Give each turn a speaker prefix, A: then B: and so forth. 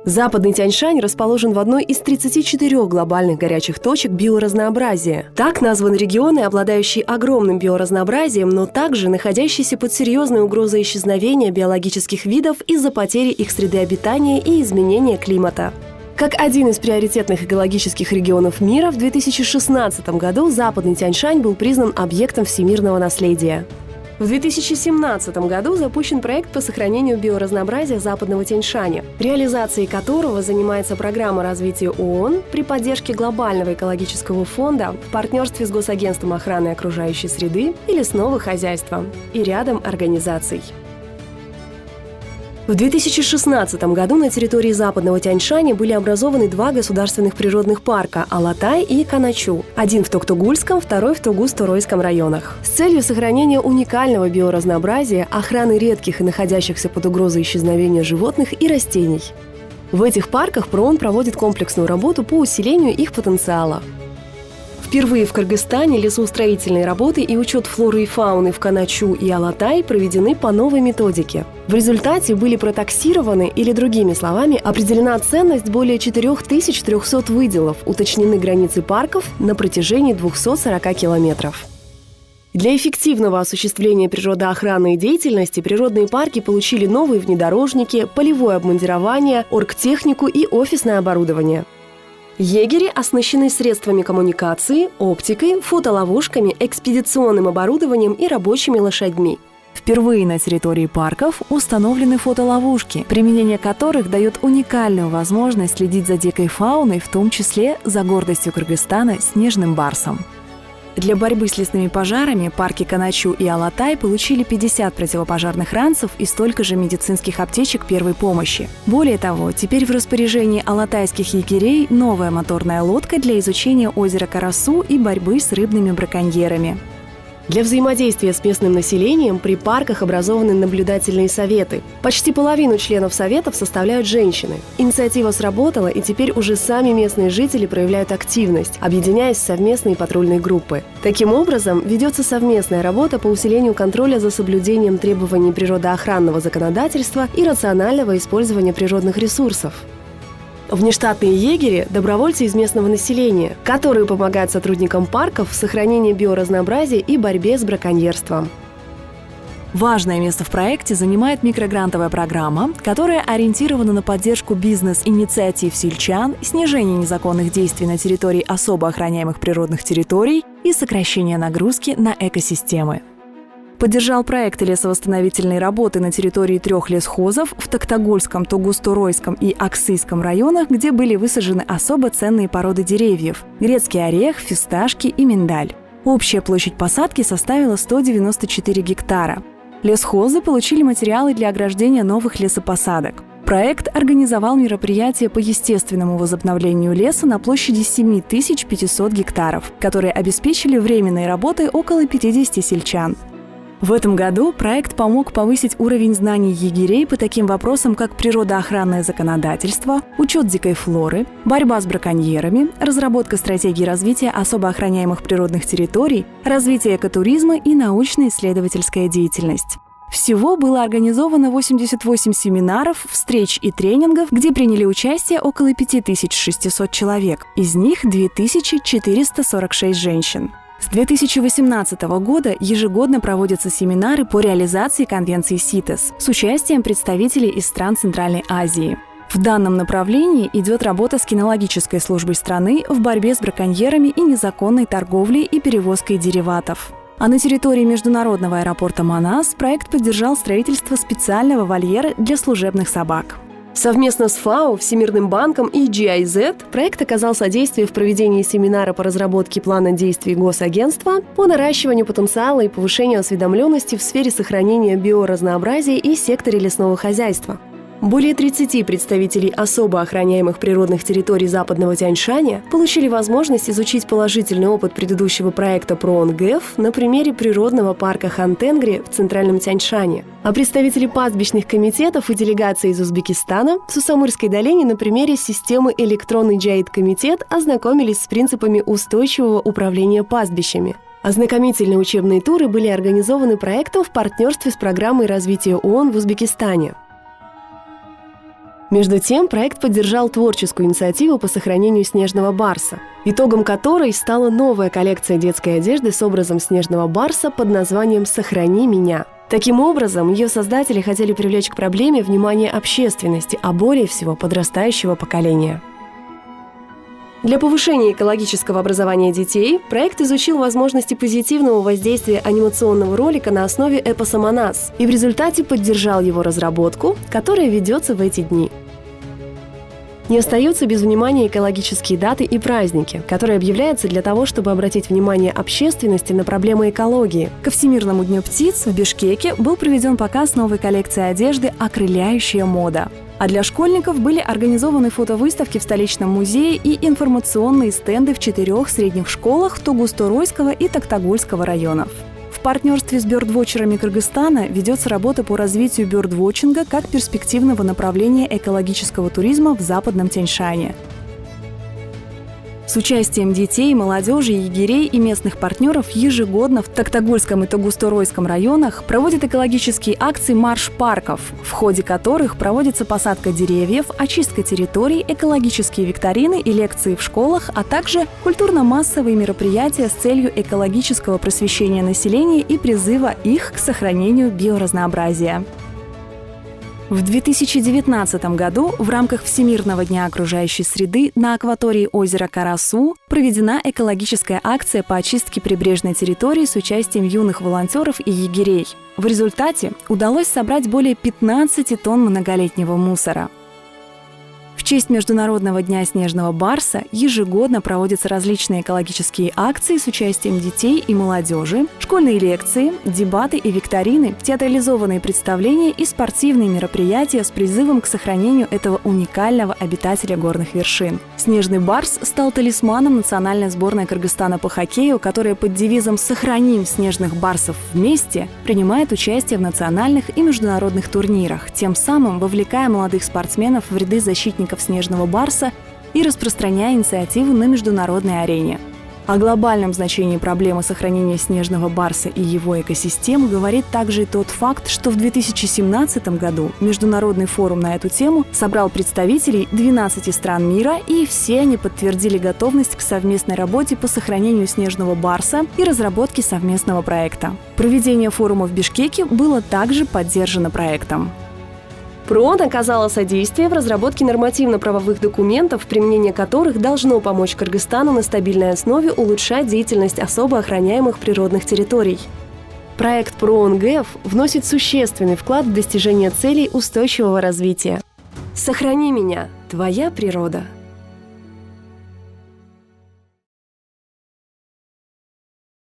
A: Западный Тяньшань расположен в одной из 34 глобальных горячих точек биоразнообразия. Так названы регионы, обладающие огромным биоразнообразием, но также находящиеся под серьезной угрозой исчезновения биологических видов из-за потери их среды обитания и изменения климата. Как один из приоритетных экологических регионов мира, в 2016 году Западный Тяньшань был признан объектом всемирного наследия. В 2017 году запущен проект по сохранению биоразнообразия Западного Тяньшаня, реализацией которого занимается программа развития ООН при поддержке Глобального экологического фонда в партнерстве с Госагентством охраны окружающей среды и лесного хозяйства и рядом организаций. В 2016 году на территории Западного Тяньшаня были образованы два государственных природных парка – Алатай и Каначу. Один в Токтогульском, второй в Тугус-Туройском районах. С целью сохранения уникального биоразнообразия, охраны редких и находящихся под угрозой исчезновения животных и растений. В этих парках ПРООН проводит комплексную работу по усилению их потенциала. Впервые в Кыргызстане лесоустроительные работы и учет флоры и фауны в Каначу и Алатай проведены по новой методике. В результате были протаксированы, или другими словами, определена ценность более 4300 выделов, уточнены границы парков на протяжении 240 километров. Для эффективного осуществления природоохранной деятельности природные парки получили новые внедорожники, полевое обмундирование, оргтехнику и офисное оборудование. Егери оснащены средствами коммуникации, оптикой, фотоловушками, экспедиционным оборудованием и рабочими лошадьми.
B: Впервые на территории парков установлены фотоловушки, применение которых дает уникальную возможность следить за дикой фауной, в том числе за гордостью Кыргызстана – снежным барсом. Для борьбы с лесными пожарами парки Каначу и Алатай получили 50 противопожарных ранцев и столько же медицинских аптечек первой помощи. Более того, теперь в распоряжении алатайских егерей новая моторная лодка для изучения озера Карасу и борьбы с рыбными браконьерами.
A: Для взаимодействия с местным населением при парках образованы наблюдательные советы. Почти половину членов советов составляют женщины. Инициатива сработала, и теперь уже сами местные жители проявляют активность, объединяясь в совместные патрульные группы. Таким образом, ведется совместная работа по усилению контроля за соблюдением требований природоохранного законодательства и рационального использования природных ресурсов. Внештатные егери – добровольцы из местного населения, которые помогают сотрудникам парков в сохранении биоразнообразия и борьбе с браконьерством.
B: Важное место в проекте занимает микрогрантовая программа, которая ориентирована на поддержку бизнес-инициатив сельчан, снижение незаконных действий на территории особо охраняемых природных территорий и сокращение нагрузки на экосистемы. Поддержал проекты лесовосстановительной работы на территории 3 лесхозов в Токтогульском, Тугус-Туройском и Аксыйском районах, где были высажены особо ценные породы деревьев – грецкий орех, фисташки и миндаль. Общая площадь посадки составила 194 гектара. Лесхозы получили материалы для ограждения новых лесопосадок. Проект организовал мероприятия по естественному возобновлению леса на площади 7500 гектаров, которые обеспечили временной работой около 50 сельчан. В этом году проект помог повысить уровень знаний егерей по таким вопросам, как природоохранное законодательство, учет дикой флоры, борьба с браконьерами, разработка стратегий развития особо охраняемых природных территорий, развитие экотуризма и научно-исследовательская деятельность. Всего было организовано 88 семинаров, встреч и тренингов, где приняли участие около 5600 человек, из них 2446 женщин. С 2018 года ежегодно проводятся семинары по реализации конвенции СИТЕС с участием представителей из стран Центральной Азии. В данном направлении идет работа с кинологической службой страны в борьбе с браконьерами и незаконной торговлей и перевозкой дериватов. А на территории международного аэропорта Манас проект поддержал строительство специального вольера для служебных собак.
A: Совместно с ФАО, Всемирным банком и GIZ проект оказал содействие в проведении семинара по разработке плана действий Госагентства по наращиванию потенциала и повышению осведомленности в сфере сохранения биоразнообразия и секторе лесного хозяйства. Более 30 представителей особо охраняемых природных территорий Западного Тяньшаня получили возможность изучить положительный опыт предыдущего проекта ПРООН-ГЭФ на примере природного парка Хан-Тенгри в Центральном Тяньшане. А представители пастбищных комитетов и делегации из Узбекистана в Сусамырской долине на примере системы электронный Джаид-комитет ознакомились с принципами устойчивого управления пастбищами. Ознакомительные учебные туры были организованы проектом в партнерстве с программой развития ООН в Узбекистане. Между тем, проект поддержал творческую инициативу по сохранению снежного барса, итогом которой стала новая коллекция детской одежды с образом снежного барса под названием «Сохрани меня». Таким образом, ее создатели хотели привлечь к проблеме внимание общественности, а более всего подрастающего поколения. Для повышения экологического образования детей проект изучил возможности позитивного воздействия анимационного ролика на основе эпоса «Манас» и в результате поддержал его разработку, которая ведется в эти дни. Не остаются без внимания экологические даты и праздники, которые объявляются для того, чтобы обратить внимание общественности на проблемы экологии.
B: Ко Всемирному дню птиц в Бишкеке был проведен показ новой коллекции одежды «Окрыляющая мода». А для школьников были организованы фотовыставки в столичном музее и информационные стенды в 4 средних школах Тугус-Торойского и Токтагульского районов. В партнерстве с бёрдвотчерами Кыргызстана ведется работа по развитию бёрдвотчинга как перспективного направления экологического туризма в Западном Тянь-Шане. С участием детей, молодежи, егерей и местных партнеров ежегодно в Токтагульском и Тугус-Торойском районах проводят экологические акции «Марш парков», в ходе которых проводится посадка деревьев, очистка территорий, экологические викторины и лекции в школах, а также культурно-массовые мероприятия с целью экологического просвещения населения и призыва их к сохранению биоразнообразия. В 2019 году в рамках Всемирного дня окружающей среды на акватории озера Карасу проведена экологическая акция по очистке прибрежной территории с участием юных волонтеров и егерей. В результате удалось собрать более 15 тонн многолетнего мусора. В честь Международного дня снежного барса ежегодно проводятся различные экологические акции с участием детей и молодежи, школьные лекции, дебаты и викторины, театрализованные представления и спортивные мероприятия с призывом к сохранению этого уникального обитателя горных вершин. Снежный барс стал талисманом национальной сборной Кыргызстана по хоккею, которая под девизом «Сохраним снежных барсов вместе» принимает участие в национальных и международных турнирах, тем самым вовлекая молодых спортсменов в ряды защитников снежного барса и распространяя инициативу на международной арене. О глобальном значении проблемы сохранения снежного барса и его экосистем говорит также и тот факт, что в 2017 году Международный форум на эту тему собрал представителей 12 стран мира, и все они подтвердили готовность к совместной работе по сохранению снежного барса и разработке совместного проекта. Проведение форума в Бишкеке было также поддержано проектом.
A: ПРООН оказала содействие в разработке нормативно-правовых документов, применение которых должно помочь Кыргызстану на стабильной основе улучшать деятельность особо охраняемых природных территорий. Проект ПРООН ГЭФ вносит существенный вклад в достижение целей устойчивого развития. «Сохрани меня, твоя природа».